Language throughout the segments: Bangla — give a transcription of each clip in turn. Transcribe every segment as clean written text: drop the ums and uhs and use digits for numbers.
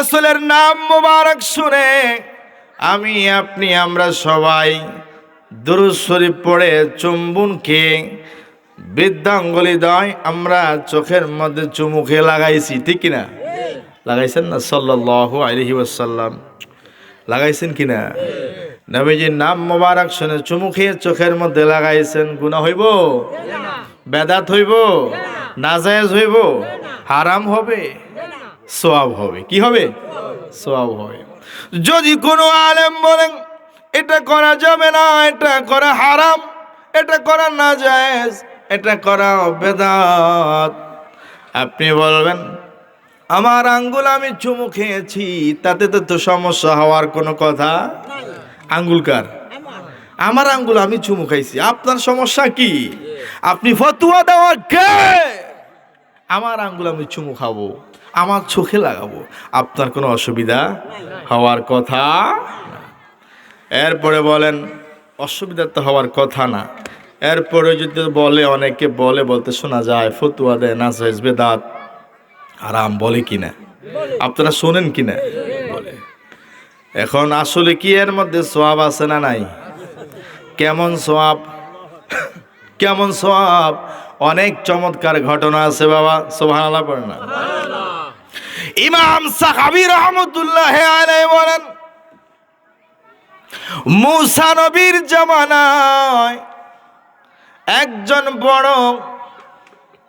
রাসূলের নাম মুবারক শুনে আমি আপনি আমরা সবাই দুরূদ শরীফ পড়ে চুম্বন খেয়ে বৃদ্ধাঙ্গুলি দেয় আমরা চোখের মধ্যে চুমু খেয়ে লাগাইছি, ঠিক কিনা? লাগাইছেন না? সাল্লাল্লাহু আলাইহি ওয়াসাল্লাম লাগাইছেন কিনা? নবীজির নাম মোবারক শুনে চুমু খেয়ে চোখের মধ্যে লাগাইছেন, গুনাহ হইব? বেদাত হইব? নাজায়েজ হইব? হারাম হবে? সওয়াব হবে। কি হবে? সওয়াব হবে। যদি কোনো আলেম বলেন এটা করা যাবে না, এটা করা হারাম, এটা করা নাজায়েজ, এটা করা বেদাত, আপনি বলবেন আমার আঙ্গুল আমি চুমু খেয়েছি, তাতে তো সমস্যা হওয়ার কোনো কথা। আঙ্গুল কার? আমার আঙ্গুল আমি চুমু খাইছি, আপনার সমস্যা কি? আপনি ফতোয়া দেওয়ার কে? আমার আঙ্গুল আমি চুমু খাবো, আমার চোখে লাগাবো, আপনার কোনো অসুবিধা হওয়ার কথা না। এরপরে বলেন অসুবিধা তো হওয়ার কথা না, এরপরে যদি বলে, অনেকে বলে, বলতে শোনা যায়, ফতোয়া দেয় নাজায়েজ বেদাত হারাম, বলে কিনা? আপনারা শোনেন কিনা? বলে। এখন আসলে কি এর মধ্যে সওয়াব আছে না নাই? কেমন সওয়াব? কেমন সওয়াব? অনেক চমৎকার ঘটনা আছে বাবা, সুবহানাল্লাহ পড়েন না। ইমাম সাহাবী রাহমাতুল্লাহ আলাইহি বলেন, মুসা নবীর জামানায় একজন বড়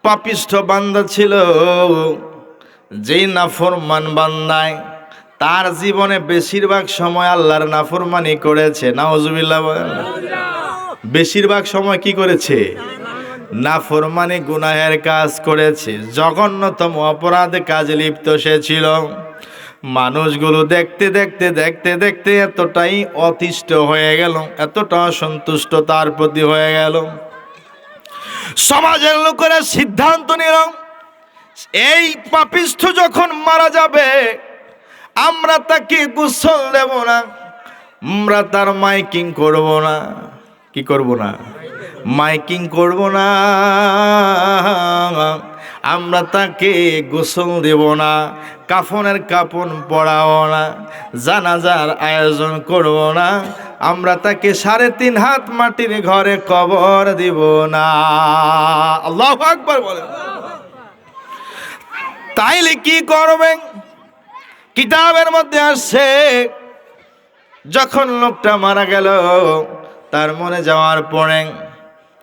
পাপিষ্ঠ বান্দা ছিল, যেই নাফরমান বান্দায় তার জীবনে বেশিরভাগ সময় আল্লাহর নাফরমানি করেছে। নাউজুবিল্লাহ বলেন। বেশিরভাগ সময় কি করেছে? নাফরমানি, গুনাহের কাজ করেছে, জঘন্যতম অপরাধে কাজে লিপ্ত সে ছিল। মানুষগুলো দেখতে দেখতে দেখতে দেখতে এতটাই অতিষ্ঠ হয়ে গেল, এতটা অসন্তুষ্ট তার প্রতি হয়ে গেল, সমাজের লোকেরা সিদ্ধান্ত নিল এই পাপিষ্ঠ যখন মারা যাবে আমরা তাকে গোসল দেব না, আমরা তার মাইকিং করব না। কি করব না? মাইকিং করব না, আমরা তাকে গোসল দেব না, কাফনের কাফন পরাবো না, জানাজার আয়োজন করব না, আমরা তাকে 3.5 হাত মাটির ঘরে কবর দিব না। আল্লাহু আকবার বলেন। তাইলে কি করবেন? কিতাবের মধ্যে আসছে যখন লোকটা মারা গেল তার মনে যাওয়ার পরে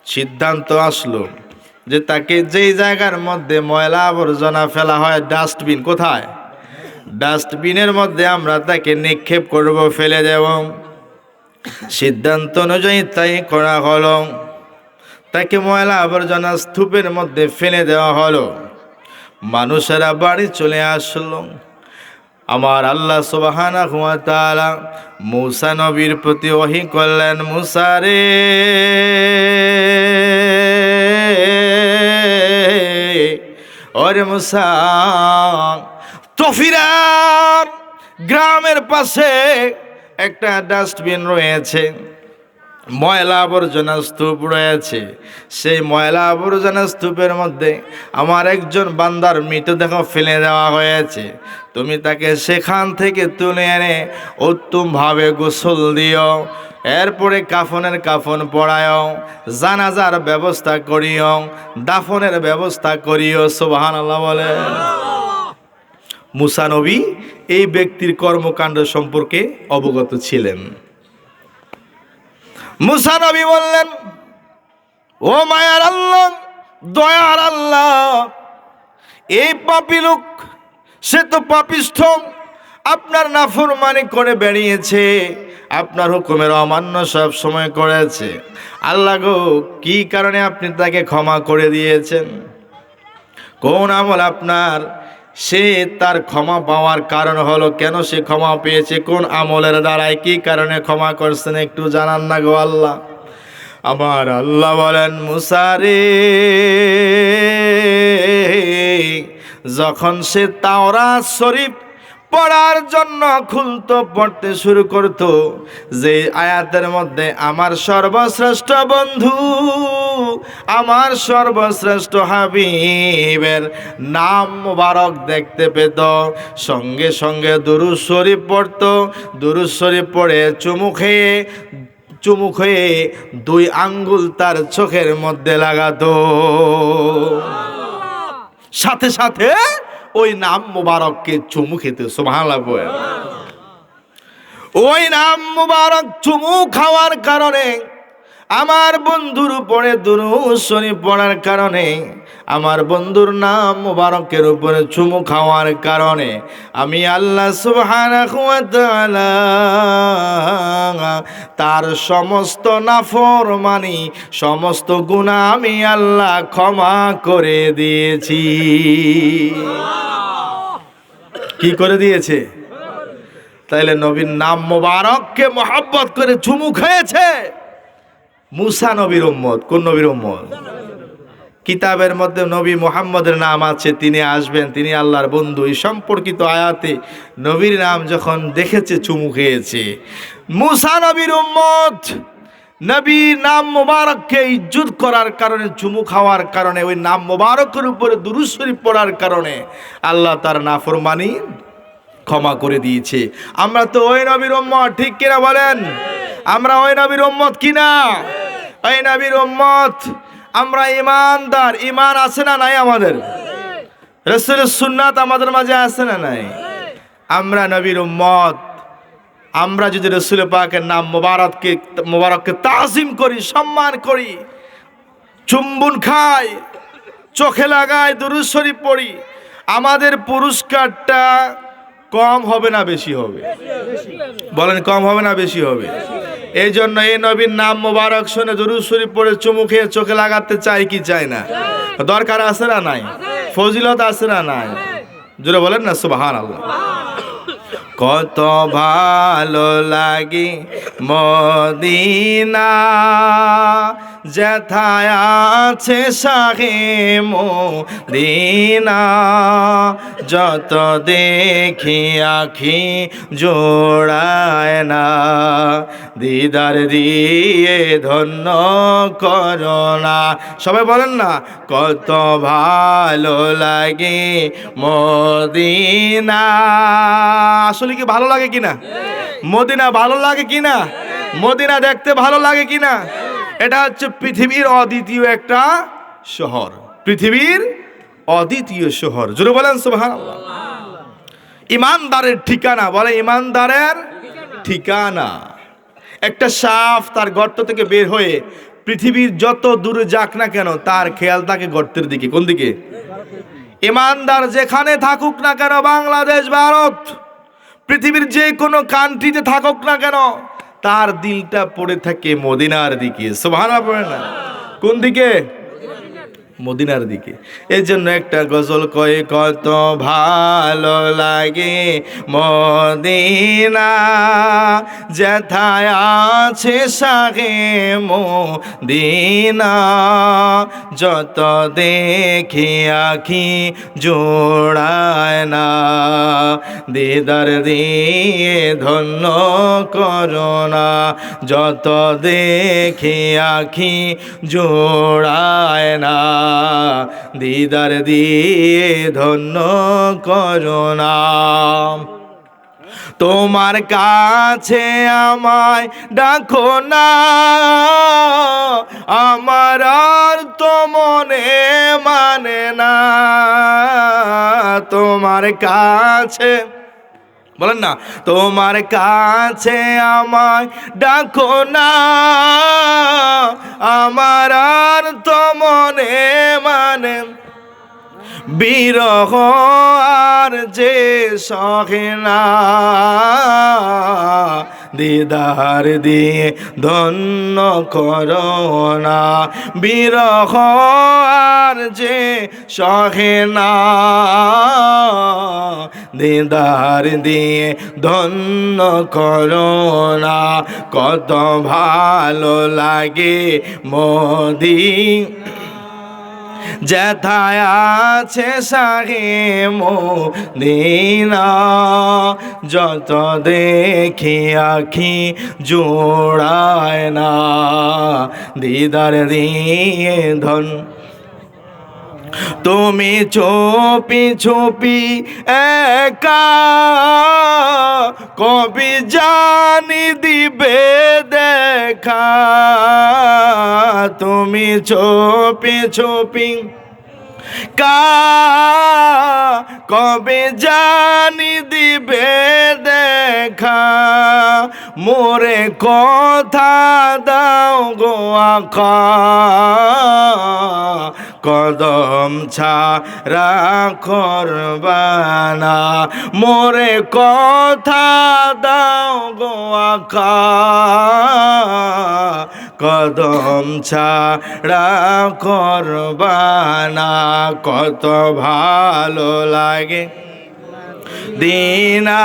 সিদ্ধান্ত আসলো যে তাকে যেই জায়গার মধ্যে ময়লা আবর্জনা ফেলা হয়, ডাস্টবিন, কোথায়? ডাস্টবিনের মধ্যে আমরা তাকে নিক্ষেপ করব, ফেলে দেব। সিদ্ধান্ত অনুযায়ী তাই করা হলো, তাকে ময়লা আবর্জনা স্তূপের মধ্যে ফেলে দেওয়া হলো। মানুষেরা বাড়ি চলে আসলো। আমার আল্লাহ সুবহানাহু ওয়া তাআলা মুসা নবীর প্রতি ওহী করলেন, মুসা রে, ওরে মুসা, তফিরার গ্রামের পাশে একটা ডাস্টবিন রয়েছে, ময়লা আবর্জনা স্তূপ রয়েছে, সেই ময়লা আবর্জনা স্তূপের মধ্যে আমার একজন বান্দার মৃতদেহ ফেলে দেওয়া হয়েছে, তুমি তাকে সেখান থেকে তুলে এনে উত্তমভাবে গোসল দিও, এরপরে কাফনের কাফন পরায়ও, জানাজার ব্যবস্থা করিও, দাফনের ব্যবস্থা করিও। সুবহানাল্লাহ বলে। মুসা নবী এই ব্যক্তির কর্মকাণ্ড সম্পর্কে অবগত ছিলেন। মুসা নবী বললেন, ও মায়ার আল্লাহ, দয়ার আল্লাহ, এই পাপী লোক, সে তো পাপিষ্ঠ, আপনার নাফরমানি করে বেরিয়েছে, আপনার হুকুমের অমান্য সব সময় করেছে। আল্লাহ গো, কি কারণে আপনি তাকে ক্ষমা করে দিয়েছেন? কোন আমল আপনার সে তার ক্ষমা পাওয়ার কারণ হলো? কেন সে ক্ষমা পেয়েছে? কোন আমলের দ্বারাই, কি কারণে ক্ষমা করছেন? একটু জানান না গো আল্লাহ। আমার আল্লাহ বলেন, মুসা রে, যখন সে তাওরাত শরীফ পড়ার জন্য খুলতো, পড়তে শুরু করতো, যে আয়াতের মধ্যে আমার সর্বশ্রেষ্ঠ বন্ধু আমার সর্বশ্রেষ্ঠ হাবিবের নাম মুবারক দেখতে পেত, সঙ্গে সঙ্গে দুরূদ শরীফ পড়ত, দুরূদ শরীফ পড়ে চুমু খেয়ে 2 আঙ্গুল তার চোখের মধ্যে লাগাতো, সাথে সাথে ওই নাম মুবারককে চুমু খেতে। সুবহানাল্লাহ। ওই নাম মুবারক চুমু খাওয়ার কারণে, আমার বন্ধুর উপরে দুরূদ শরীফ পড়ার কারণে, আমার বন্ধুর নাম মুবারকের উপরে চুমু খাওয়ার কারণে আমি আল্লাহ সুবহানাহু ওয়া তাআলা তার সমস্ত নাফরমানি, সমস্ত গুনাহ আমি আল্লাহ ক্ষমা করে দিয়েছি। কি করে দিয়েছে? তাইলে নবীর নাম মোবারককে মহব্বত করে চুমু খেয়েছে মুসা নবীর উম্মত। কোন নবীর উম্মত? কিতাবের মধ্যে নবী মুহাম্মদের নাম আছে, তিনি আসবেন, তিনি আল্লাহর বন্ধু, এই সম্পর্কিত আয়াতে নবীর নাম যখন দেখেছে চুমু খেয়েছে। মুসা নবীর উম্মত নবীর নাম মোবারককে ইজ্জত করার কারণে, চুমু খাওয়ার কারণে, ওই নাম মোবারকের উপরে দুরূদ শরীফ পড়ার কারণে আল্লাহ তার নাফরমানি ক্ষমা করে দিয়েছে। আমরা তো ওই নবীর উম্মত, ঠিক কিনা বলেন? আমরা ওই নবীর উম্মত কিনা? ওই নবীর উম্মত। আমরা ইমানদার, ইমান আছে না নাই? আমাদের রাসূলের সুন্নাত আমাদের মাঝে আছে না নাই? আমরা নবীর উম্মত। আমরা যদি রাসূল পাকের নাম মোবারককে তাজিম করি, সম্মান করি, চুম্বন খাই, চোখে লাগাই, দুরূদ শরীফ পড়ি, আমাদের পুরস্কারটা কম হবে না বেশি হবে? বলেন, কম হবে না বেশি হবে? এই জন্য এই নবীর নাম মোবারক শুনে দুরূদ শরীফ পড়ে চুমু খেয়ে চোখে লাগাতে চাই কি চাই না? দরকার আছে না নাই? ফজিলত আছে না নাই? জোরে বলেন না সুবহানাল্লাহ। কত ভালো লাগে মদিনা, যেথায় আছে শাহে মদিনা, যত দেখি আখি জোড়ায় না, দিদার দিয়ে ধন্য করোনা। সবাই বলেন না, কত ভালো লাগে মদিনা। আসলে কি ভালো লাগে কিনা? মদিনা ভালো লাগে কিনা? মদিনা দেখতে ভালো লাগে কিনা? এটা হচ্ছে পৃথিবীর অদ্বিতীয় একটা শহর, পৃথিবীর অদ্বিতীয় শহর। জোরে বলেন সুবহানাল্লাহ। ইমানদারের ঠিকানা, বলে ইমানদারের ঠিকানা। একটা সাপ তার গর্ত থেকে বের হয়ে পৃথিবীর যত দূরে যাক না কেন, তার খেয়াল থাকে গর্তের দিকে। কোন দিকে? ইমানদার যেখানে থাকুক না কেন, বাংলাদেশ, ভারত, পৃথিবীর যে কোনো কান্ট্রিতে থাকুক না কেন, তার দিলটা পড়ে থাকে মদিনার দিকে। সুবহানাল্লাহ পড়ে না? কোন দিকে? মদিনার দিকে। এই জন্য একটা গজল কয়ে, কত ভালো লাগে মদিনা, যেথায় আছে শাহে মদিনা, যত দেখি আখি জোড়ায় না, দিদার দিয়ে ধন্য করোনা, যত দেখি আখি জোড়ায় না, দিদার দিয়ে ধন্য করোনা। তোমার কাছে আমায় ডাকো না, আমার আর তো মনে মানে না, তোমার কাছে, বলেন না, তোমার কাছে আমায় ডাকো না, আমার আর তো মনে মানে, বিরহ আর যে সহে না, দিদার দিয়ে ধন্য করোনা, বিরহ আর যে সহে না, দিদার দিয়ে ধন্য করোনা, কত ভালো লাগে যেথায় আছে শাহে মদিনা, যত দেখি আখি জোড়ায় না, দিদার দিয়ে ধন তুমি চুপি চুপি একা, কবি জানি দিবে দেখা, তুমি চুপি চুপি কবে জানি দিবে দেখা, মোরে কথা দাও গো আকা, কদম ছাড়া করবানা, মোরে কথা দাও গো আকা, কদম ছাড়া করবানা, কত ভালো লাগে দিনা,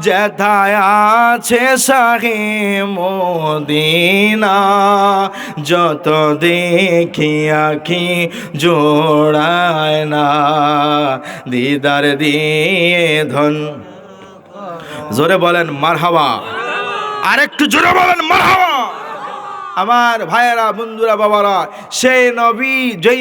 যেথায় আছে শাহে মদিনা, যত দেখি আখি জোড়ায় না, দিদার দিয়ে ধন। জোরে বলেন মারহাবা, আরেকটু জোরে বলেন মারহাবা। আমার ভাইয়েরা, বন্ধুরা, বাবারা, সেই নবী যেই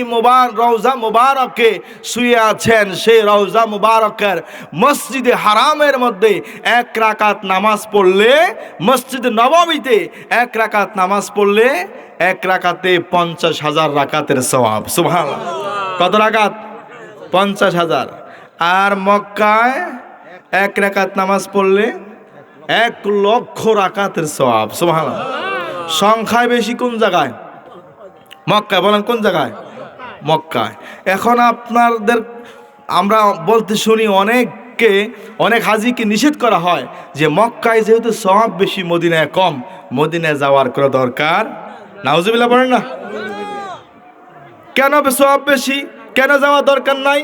রওজা মুবারকে শুয়ে আছেন, সেই রওজা মুবারকের মসজিদে হারামের মধ্যে এক রাকাত নামাজ পড়লে, মসজিদে নববীতে এক রাকাত নামাজ পড়লে এক রাকাতে 50,000 রাকাতের সওয়াব। সুবহানাল্লাহ। কত রাকাত? 50,000। আর মক্কায় এক রাকাত নামাজ পড়লে 1,00,000 রাকাতের সওয়াব। সুবহানাল্লাহ। সংখ্যায় বেশি কোন জায়গায়? মক্কায়। বলেন কোন জায়গায়? মক্কায়। এখন আপনাদের আমরা বলতে শুনি অনেক হাজিকে নিষেধ করা হয় যে মক্কায় যেহেতু সওয়াব বেশি, মদিনায় কম, মদিনায় যাওয়ার কোনো দরকার। নাউজুবিল্লাহ বলেন না? কেন সওয়াব বেশি, কেন যাওয়ার দরকার নাই?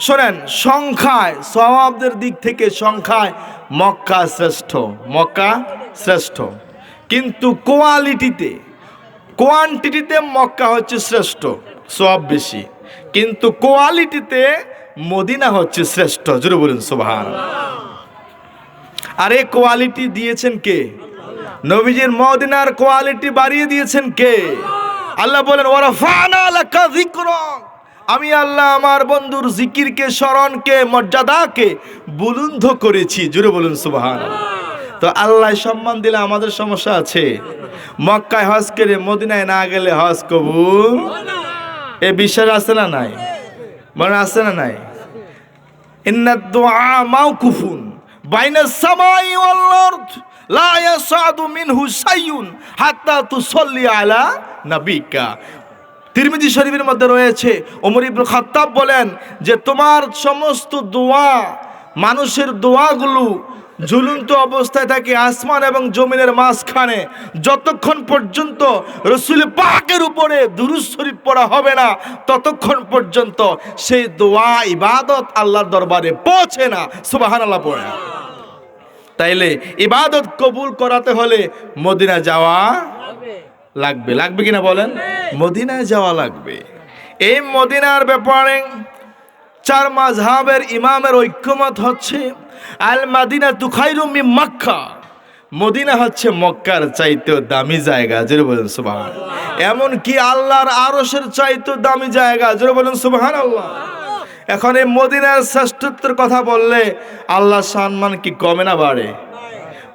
শোনেন, সংখ্যায়, সওয়াবদের দিক থেকে সংখ্যায় মক্কা শ্রেষ্ঠ, মক্কা শ্রেষ্ঠ, কিন্তু কোয়ান্টিটিতে মক্কা হচ্ছে শ্রেষ্ঠ, সওয়াব বেশি, কিন্তু কোয়ালিটিতে মদিনা হচ্ছে শ্রেষ্ঠ। জোরে বলুন সুবহানাল্লাহ। আর এই কোয়ালিটি দিয়েছেন কে? নবীজির মদিনার কোয়ালিটি বাড়িয়ে দিয়েছেন কে? আল্লাহ বলেন ওয়ারাফানা লাকা যিকরাক, আমি আল্লাহ আমার বন্ধুর জিকিরকে, স্মরণকে, মর্যাদাকে বুলন্দ করেছি। জোরে বলুন সুবহানাল্লাহ। তো আল্লাহ সম্মান দিলে আমাদের সমস্যা আছে? মক্কায় হজ করে মদিনায় না গেলে হজ কবুল? এ বিশ্বাস আছে না নাই? মনে আছে না নাই? ইন্নাদ দুআ মাওকুফুন বাইনাস সামাই ওয়াল আরদ লা ইয়াসাদু মিনহু শাইউন হাত্তা তুসাল্লি আলা নাবিকা। তিরমিজি শরীফের মধ্যে রয়েছে, ওমর ইবনে খাত্তাব বলেন যে তোমার সমস্ত দোয়া, মানুষের দোয়াগুলো ঝুলন্ত অবস্থায় থাকে আসমান এবং জমিনের মাঝখানে, যতক্ষণ পর্যন্ত রাসূল পাকের উপরে দুরূদ শরীফ পড়া হবে না, ততক্ষণ পর্যন্ত সেই দোয়া ইবাদত আল্লাহর দরবারে পৌঁছে না। সুবহানাল্লাহ পড়ে। তাইলে ইবাদত কবুল করাতে হলে মদিনা যাওয়া লাগবে। লাগবে কিনা বলেন? মদিনায় যাওয়া লাগবে। এই মদিনার ব্যাপারে 4 মাযহাবের ইমামের ঐক্যমত হচ্ছে আল মাদিনাতু খায়রুম মিন মক্কা, মদিনা হচ্ছে মক্কার চাইতেও দামি জায়গা। জোরে বলুন সুবহানাল্লাহ। এমন কি আল্লাহর আরশের চাইতেও দামি জায়গা। জোরে বলুন সুবহানাল্লাহ। এখন এই মদিনার শ্রেষ্ঠত্বের কথা বললে আল্লাহর সম্মান কি কমে না বাড়ে?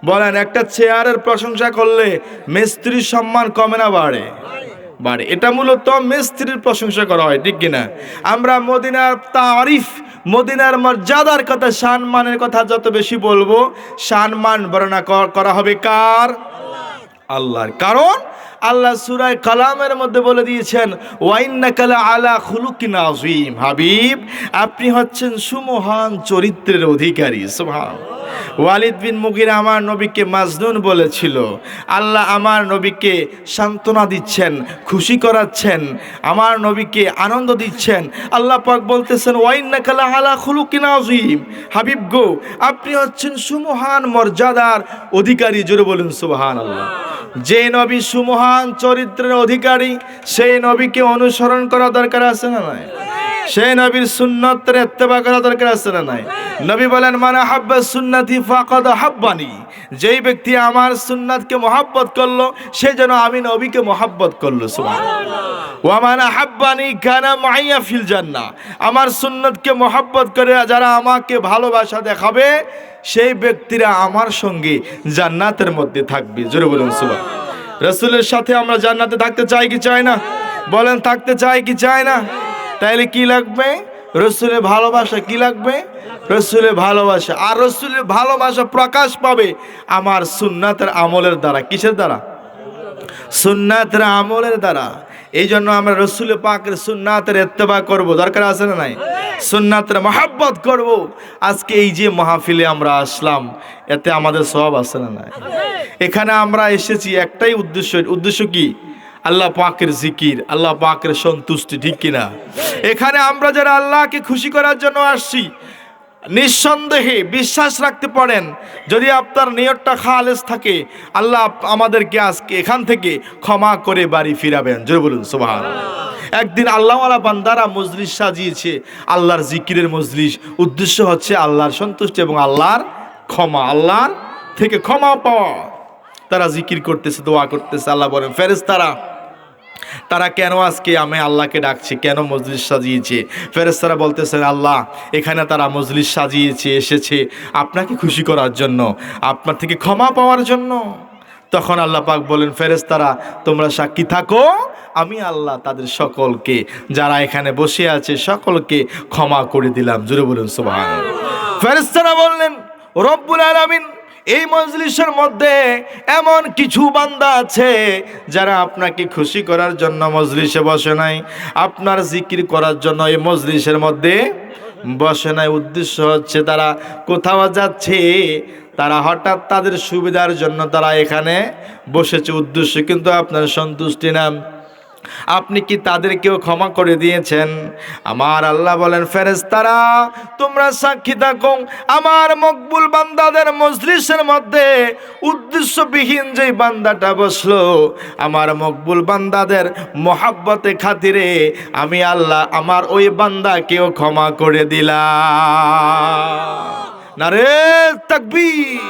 বলেন, একটা চেয়ারের প্রশংসা করলে মিস্ত্রির সম্মান কমে না বাড়ে? বাড়ে। এটা মূলত মিস্ত্রির প্রশংসা করা হয়, ঠিক কিনা? আমরা মদিনার তারিফ, মদিনার মর্যাদার কথা, সম্মানের কথা যত বেশি বলবো, সম্মান বর্ণনা করা হবে কার? আল্লাহর। কারণ আল্লাহ সূরা কালামের মধ্যে বলে দিয়েছেন ওয়াইন্নাকা আলা খুলুকিন আযীম, হাবিব আপনি হচ্ছেন সুমহান চরিত্রের অধিকারী। সুবহানাল্লাহ। ওয়ালিদ বিন মুগিরা আমার নবীকে মাজনুন বলেছিল। আল্লাহ আমার নবীকে সান্ত্বনা দিচ্ছেন, খুশি করাচ্ছেন, আমার নবীকে আনন্দ দিচ্ছেন। আল্লাহ পাক বলতেছেন ওয়াইন্নাকা আলা খুলুকিন আযীম, হাবিব গো আপনি হচ্ছেন সুমহান মর্যাদার অধিকারী। জোরে বলুন সুবহানাল্লাহ। যে নবী সুমহান চরিত্রের অধিকারী, সেই নবীকে অনুসরণ করা দরকার আছে না নাই? সেই নবীর সুন্নতের ইত্তেবা করা দরকার আছে না নাই? নবী বলেন, মান আহাব্বা সুন্নতি ফাকাদ আহাব্বানি, যেই ব্যক্তি আমার সুন্নাতকে মহব্বত করলো, সে যেন আমি নবীকে মহব্বত করলো। সুবহানাল্লাহ। ওয়া মান আহাব্বানি কানা মাইয়া ফিল জান্নাহ, আমার সুন্নতকে মহব্বত করে যারা আমাকে ভালোবাসা দেখাবে, সেই ব্যক্তিরা আমার সঙ্গে জান্নাতের মধ্যে থাকবে। জোরে বলুন সুবহানাল্লাহ। রাসূলের সাথে আমরা জান্নাতে থাকতে চাই কি চাই না? বলেন, থাকতে চাই কি চাই না? তাইলে কি লাগবে? রাসূলের ভালোবাসা। কি লাগবে? রাসূলের ভালোবাসা। আর রাসূলের ভালোবাসা প্রকাশ পাবে আমার সুন্নাতের আমলের দ্বারা। কিসের দ্বারা? সুন্নাতের আমলের দ্বারা। এই জন্য আমরা রাসূল পাকের সুন্নাতের ইত্তেবা করব, দরকার আছে না নাই? সুন্নাতের মহব্বত করব। আজকে এই যে মাহফিলে আমরা আসলাম, এতে আমাদের সওয়াব আছে না নাই? এখানে আমরা এসেছি একটাই উদ্দেশ্য কি? আল্লাহ পাকের জিকির, আল্লাহ পাকের সন্তুষ্টি, ঠিক কিনা? এখানে আমরা যারা আল্লাহকে খুশি করার জন্য আসছি, নিঃসন্দেহে বিশ্বাস রাখতে পারেন, যদি আপনার নিয়তটা খালেস থাকে, আল্লাহ আমাদেরকে আজকে এখান থেকে ক্ষমা করে বাড়ি ফিরাবেন। জোরে বলুন সুবহানাল্লাহ। একদিন আল্লাহওয়ালা বান্দারা মজলিস সাজিয়েছে, আল্লাহর জিকিরের মজলিস। উদ্দেশ্য হচ্ছে আল্লাহর সন্তুষ্টি এবং আল্লাহর ক্ষমা, আল্লাহর থেকে ক্ষমা পাওয়া। তারা জিকির করতেছে, দোয়া করতেছে। আল্লাহ বলেন, ফেরেশতারা তারা কেন আজকে আমি আল্লাহকে ডাকছি, কেন মজলিস সাজিয়েছে? ফেরেশতারা বলতেছেন, আল্লাহ এখানে তারা মজলিস সাজিয়েছে, এসেছে আপনাকে খুশি করার জন্য, আপনার থেকে ক্ষমা পাওয়ার জন্য। তখন আল্লাহ পাক বলেন, ফেরেশতারা তোমরা সাক্ষী থাকো, আমি আল্লাহ তাদের সকলকে, যারা এখানে বসে আছে সকলকে ক্ষমা করে দিলাম। জোরে বলুন সুবহানাল্লাহ। ফেরেশতারা বললেন, রব্বুল আলামিন, এই মজলিসের মধ্যে এমন কিছু বান্দা আছে যারা আপনাকে খুশি করার জন্য মজলিসে বসে নাই, আপনার জিকির করার জন্য এই মজলিসের মধ্যে বসে নাই। উদ্দেশ্য হচ্ছে তারা কোথাও যাচ্ছে, তারা হঠাৎ তাদের সুবিধার জন্য তারা এখানে বসেছে, উদ্দেশ্য কিন্তু আপনার সন্তুষ্টি না। আপনি কি তাদেরকেও ক্ষমা করে দিয়েছেন? আমার আল্লাহ বলেন, ফেরেশতারা তোমরা সাক্ষী থাকো, আমার মকবুল বান্দাদের মজলিসের মধ্যে উদ্দেশ্যবিহীন যে বান্দাটা বসলো, আমার মকবুল বান্দাদের মহাব্বতে খাতিরে আমি আল্লাহ আমার ওই বান্দাকেও ক্ষমা করে দিলাম। নারে তাকবীর,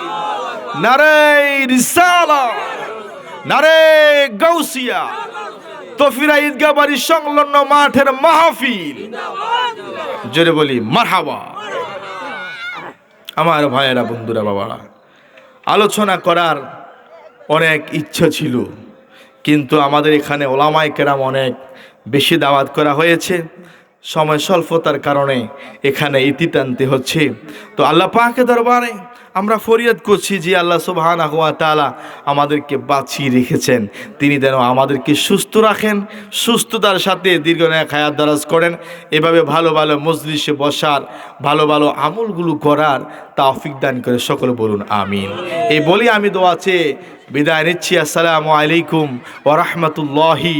নারে রিসালাত, নারে গাউসিয়া। তফিরা ঈদগাহ বাড়ি সংলগ্ন মাঠের মাহফিল, জোরে বলি মারহাবা। আমার ভাইয়েরা, বন্ধুরা, বাবারা, আলোচনা করার অনেক ইচ্ছা ছিল, কিন্তু আমাদের এখানে ওলামায়ে কেরাম অনেক বেশি দাওয়াত করা হয়েছে, সময় স্বল্পতার কারণে এখানে ইতি টানতে হচ্ছে। তো আল্লাহ পাকের দরবারে আমরা ফরিয়াদ করছি যে আল্লাহ সুবহানাহু ওয়া তাআলা আমাদেরকে বাঁচিয়ে রেখেছেন, তিনি যেন আমাদেরকে সুস্থ রাখেন, সুস্থতার সাথে দীর্ঘনেক হায়াত দারাজ করেন। এভাবে ভালো ভালো মজলিসে বসার, ভালো ভালো আমলগুলো করার তৌফিক দান করে সকলে বলুন আমিন। এই বলি আমি দোয়া চেয়ে বিদায় নিচ্ছি। আসসালামু আলাইকুম ওয়া রাহমাতুল্লাহি।